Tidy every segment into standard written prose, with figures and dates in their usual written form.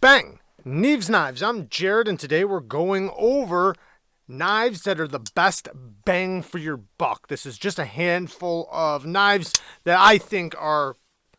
Bang! Neeves Knives. I'm Jared, and today we're going over knives that are the best bang for your buck. This is just a handful of knives that I think are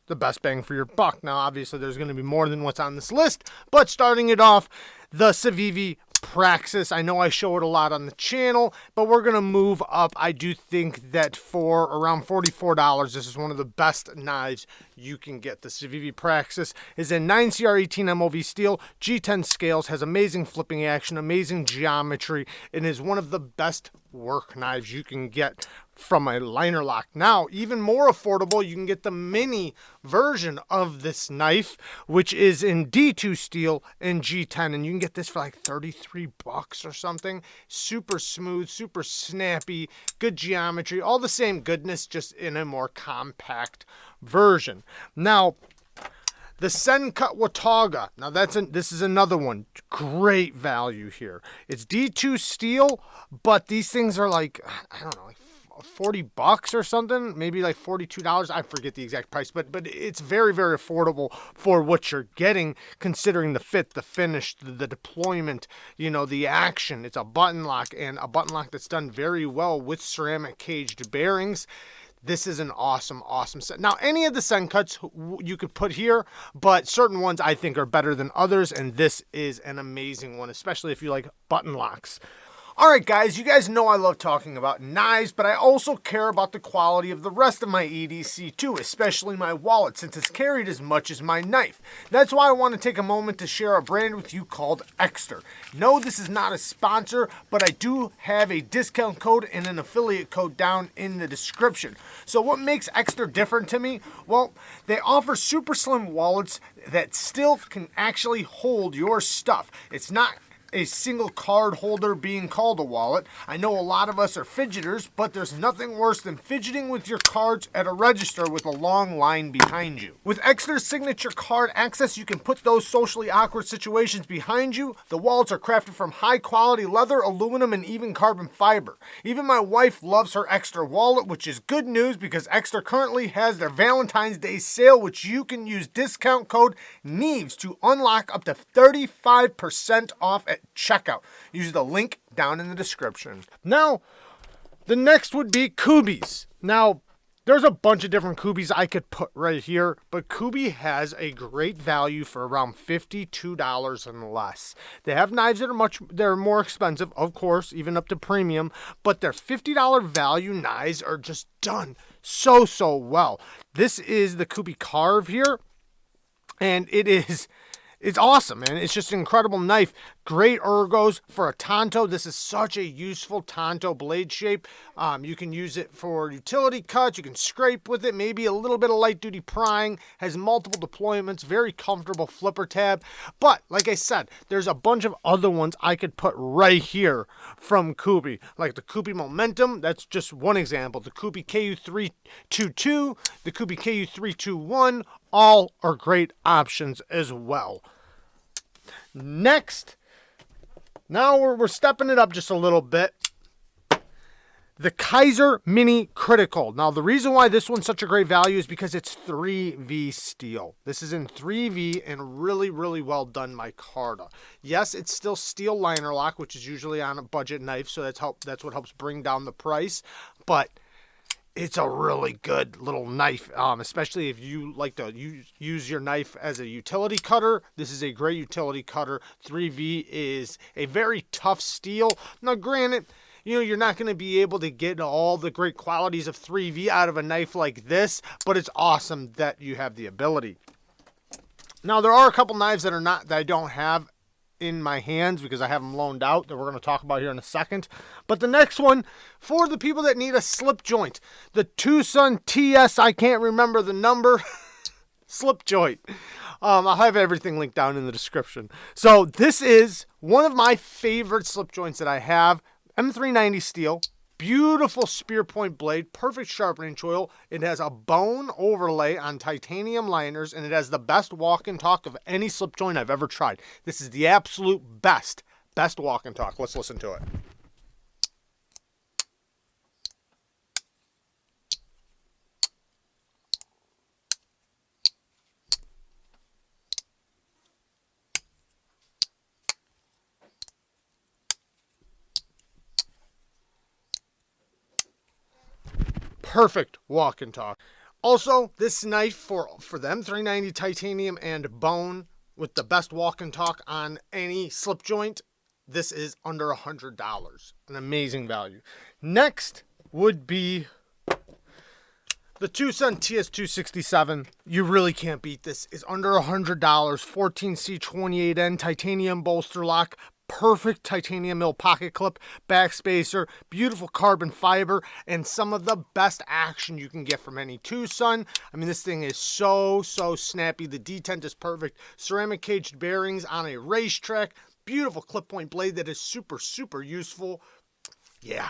the best bang for your buck. Now, obviously, there's going to be more than what's on this list, but starting it off, the CIVIVI PRAXIS. I know I show it a lot on the channel, but we're going to move up. I do think that for around $44, this is one of the best knives you can get. The CIVIVI PRAXIS is in 9CR18 MOV steel, G10 scales, has amazing flipping action, amazing geometry, and is one of the best work knives you can get from a liner lock. Now, even more affordable, you can get the mini version of this knife, which is in D2 steel and G10, and you can get this for like 33 bucks or something. Super smooth, super snappy, good geometry, all the same goodness, just in a more compact version. Now, the SENCUT WATAUGA. Now this is another one. Great value here. It's D2 steel, but these things are like, I don't know, like 40 bucks or something, maybe like $42. I forget the exact price, but it's very, very affordable for what you're getting, considering the fit, the finish, the deployment, you know, the action. It's a button lock, and a button lock that's done very well with ceramic caged bearings. This is an awesome, awesome set. Now, any of the SENCUTs you could put here, but certain ones I think are better than others, and this is an amazing one, especially if you like button locks. Alright guys, you guys know I love talking about knives, but I also care about the quality of the rest of my EDC too, especially my wallet, since it's carried as much as my knife. That's why I want to take a moment to share a brand with you called EKSTER. No, this is not a sponsor, but I do have a discount code and an affiliate code down in the description. So what makes EKSTER different to me? Well, they offer super slim wallets that still can actually hold your stuff. It's not a single card holder being called a wallet. I know a lot of us are fidgeters, but there's nothing worse than fidgeting with your cards at a register with a long line behind you. With EKSTER's signature card access, you can put those socially awkward situations behind you. The wallets are crafted from high quality leather, aluminum, and even carbon fiber. Even my wife loves her EKSTER wallet, which is good news because EKSTER currently has their Valentine's Day sale, which you can use discount code NEEVES to unlock up to 35% off at checkout. Use the link down in the description. Now, the next would be KUBEYs. Now, there's a bunch of different KUBEYs I could put right here, but KUBEY has a great value for around $52 and less. They have knives that they're more expensive, of course, even up to premium, but their $50 value knives are just done so well. This is the KUBEY CARVE here, and it's awesome, man. It's just an incredible knife. Great ergos for a tanto. This is such a useful tanto blade shape. You can use it for utility cuts. You can scrape with it. Maybe a little bit of light duty prying. Has multiple deployments. Very comfortable flipper tab. But like I said, there's a bunch of other ones I could put right here from KUBEY. Like the KUBEY Momentum. That's just one example. The KUBEY KU322. The KUBEY KU321. All are great options as well. Next, now we're stepping it up just a little bit. The Kaiser Mini Critical. Now, the reason why this one's such a great value is because it's 3V steel. This is in 3V and really, really well done by Carta. Yes, it's still steel liner lock, which is usually on a budget knife, so that's what helps bring down the price. But it's a really good little knife, especially if you like to use your knife as a utility cutter. This is a great utility cutter. 3V is a very tough steel. Now, granted, you know, you're not going to be able to get all the great qualities of 3V out of a knife like this, but it's awesome that you have the ability. Now, there are a couple knives that I don't have in my hands because I have them loaned out that we're going to talk about here in a second. But the next one, for the people that need a slip joint, the TWOSUN TS, I can't remember the number, slip joint. I'll have everything linked down in the description. So this is one of my favorite slip joints that I have. M390 steel. Beautiful spear point blade, perfect sharpening choil. It has a bone overlay on titanium liners, and it has the best walk and talk of any slip joint I've ever tried. This is the absolute best walk and talk. Let's listen to it. perfect walk and talk. Also, this knife for them, 390 titanium and bone with the best walk and talk on any slip joint. This is under $100. An amazing value. Next would be the TWOSUN TS267. You really can't beat this. It's under $100. 14C28N titanium bolster lock. Perfect titanium mill pocket clip, backspacer, beautiful carbon fiber, and some of the best action you can get from any TWOSUN. I mean, this thing is so snappy. The detent is perfect. Ceramic caged bearings on a racetrack. Beautiful clip point blade that is super useful. Yeah.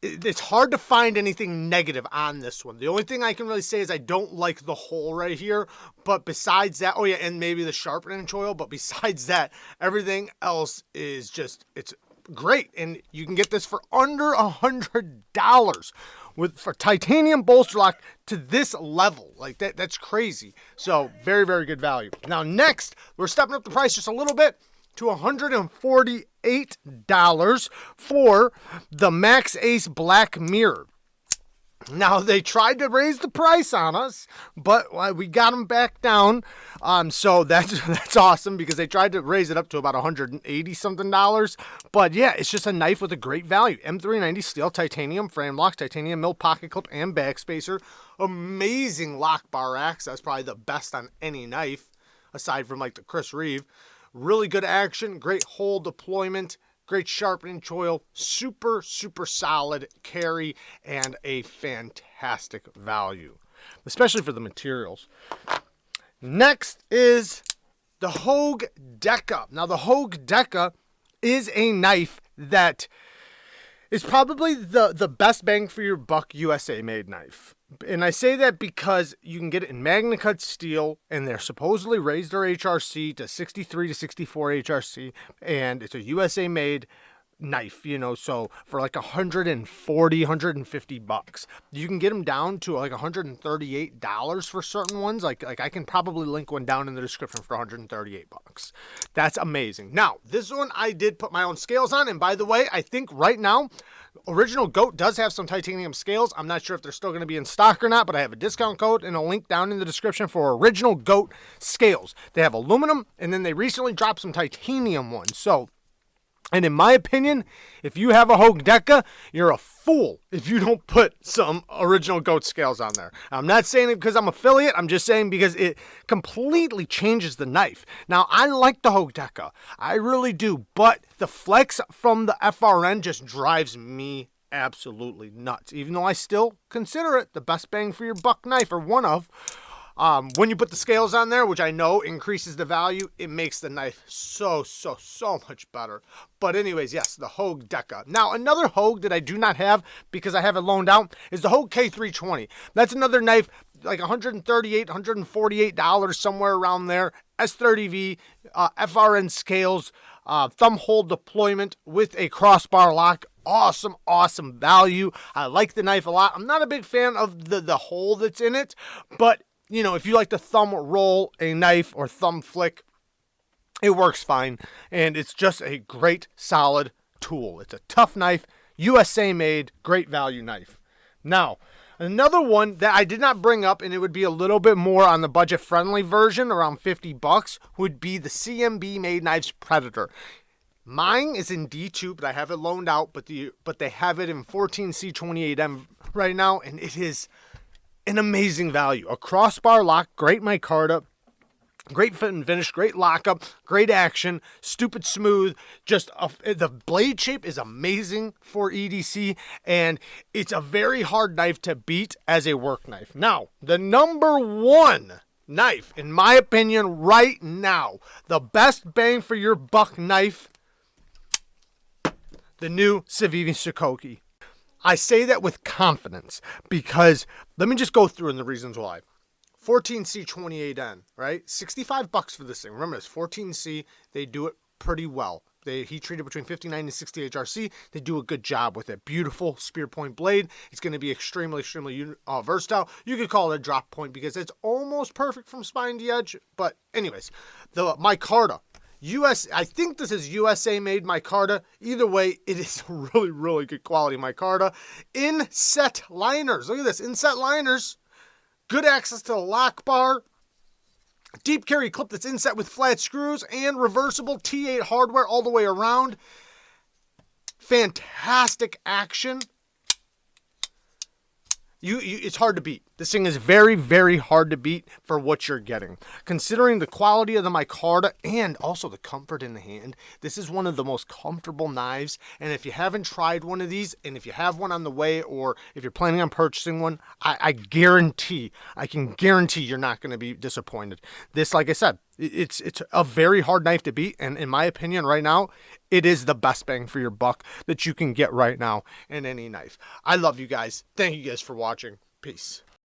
It's hard to find anything negative on this one. The only thing I can really say is I don't like the hole right here. But besides that, oh yeah, and maybe the sharpening choil. But besides that, everything else is just, it's great. And you can get this for under $100 for titanium bolster lock to this level. Like that's crazy. So very good value. Now next, we're stepping up the price just a little bit to $148 for the MAXACE Black Mirror. Now, they tried to raise the price on us, but we got them back down. So that's awesome because they tried to raise it up to about $180 something. But yeah, it's just a knife with a great value. M390 steel, titanium frame lock, titanium mill pocket clip, and backspacer. Amazing lock bar access, probably the best on any knife, aside from like the Chris Reeve. Really good action, great hole deployment, great sharpening choil, super solid carry, and a fantastic value, especially for the materials. Next is the HOGUE DEKA. Now, the HOGUE DEKA is a knife that is probably the best bang for your buck USA made knife. And I say that because you can get it in MagnaCut steel, and they're supposedly raised their HRC to 63 to 64 HRC, and it's a USA made knife, you know, so for like $140, $150. You can get them down to like $138 for certain ones. Like I can probably link one down in the description for $138. That's amazing. Now, this one I did put my own scales on, and by the way, I think right now Original Goat does have some titanium scales. I'm not sure if they're still going to be in stock or not, but I have a discount code and a link down in the description for Original Goat scales. They have aluminum, and then they recently dropped some titanium ones. So, and in my opinion, if you have a HOGUE DEKA, you're a fool if you don't put some Original Goat scales on there. I'm not saying it because I'm affiliate. I'm just saying because it completely changes the knife. Now, I like the HOGUE DEKA. I really do. But the flex from the FRN just drives me absolutely nuts. Even though I still consider it the best bang for your buck knife, or one of. When you put the scales on there, which I know increases the value, it makes the knife so much better. But anyways, yes, the HOGUE DEKA. Now, another HOGUE that I do not have because I have it loaned out is the HOGUE K320. That's another knife, like $138, $148, somewhere around there. S30V, FRN scales, thumb hole deployment with a crossbar lock. Awesome value. I like the knife a lot. I'm not a big fan of the hole that's in it, but you know, if you like to thumb roll a knife or thumb flick, it works fine. And it's just a great, solid tool. It's a tough knife, USA made, great value knife. Now, another one that I did not bring up, and it would be a little bit more on the budget-friendly version, around $50, would be the CMB Made Knives Predator. Mine is in D2, but I have it loaned out, but they have it in 14C28M right now, and it is an amazing value. A crossbar lock, great micarta, great fit and finish, great lockup, great action, stupid smooth. The blade shape is amazing for EDC, and it's a very hard knife to beat as a work knife. Now, the number one knife, in my opinion, right now, the best bang for your buck knife, the new CIVIVI SOKOKE. I say that with confidence because let me just go through and the reasons why. 14C28N, right? $65 for this thing. Remember, it's 14C. They do it pretty well. They heat treated between 59 and 60 HRC. They do a good job with it. Beautiful spear point blade. It's going to be extremely versatile. You could call it a drop point because it's almost perfect from spine to edge. But anyways, the micarta. I think this is USA made micarta. Either way, it is really, really good quality micarta. Inset liners. Look at this, inset liners. Good access to the lock bar. Deep carry clip that's inset with flat screws and reversible T8 hardware all the way around. Fantastic action. It's hard to beat. This thing is very, very hard to beat for what you're getting. Considering the quality of the micarta and also the comfort in the hand, this is one of the most comfortable knives. And if you haven't tried one of these, and if you have one on the way, or if you're planning on purchasing one, I can guarantee you're not going to be disappointed. This, like I said, it's a very hard knife to beat. And in my opinion right now, it is the best bang for your buck that you can get right now in any knife. I love you guys. Thank you guys for watching. Peace.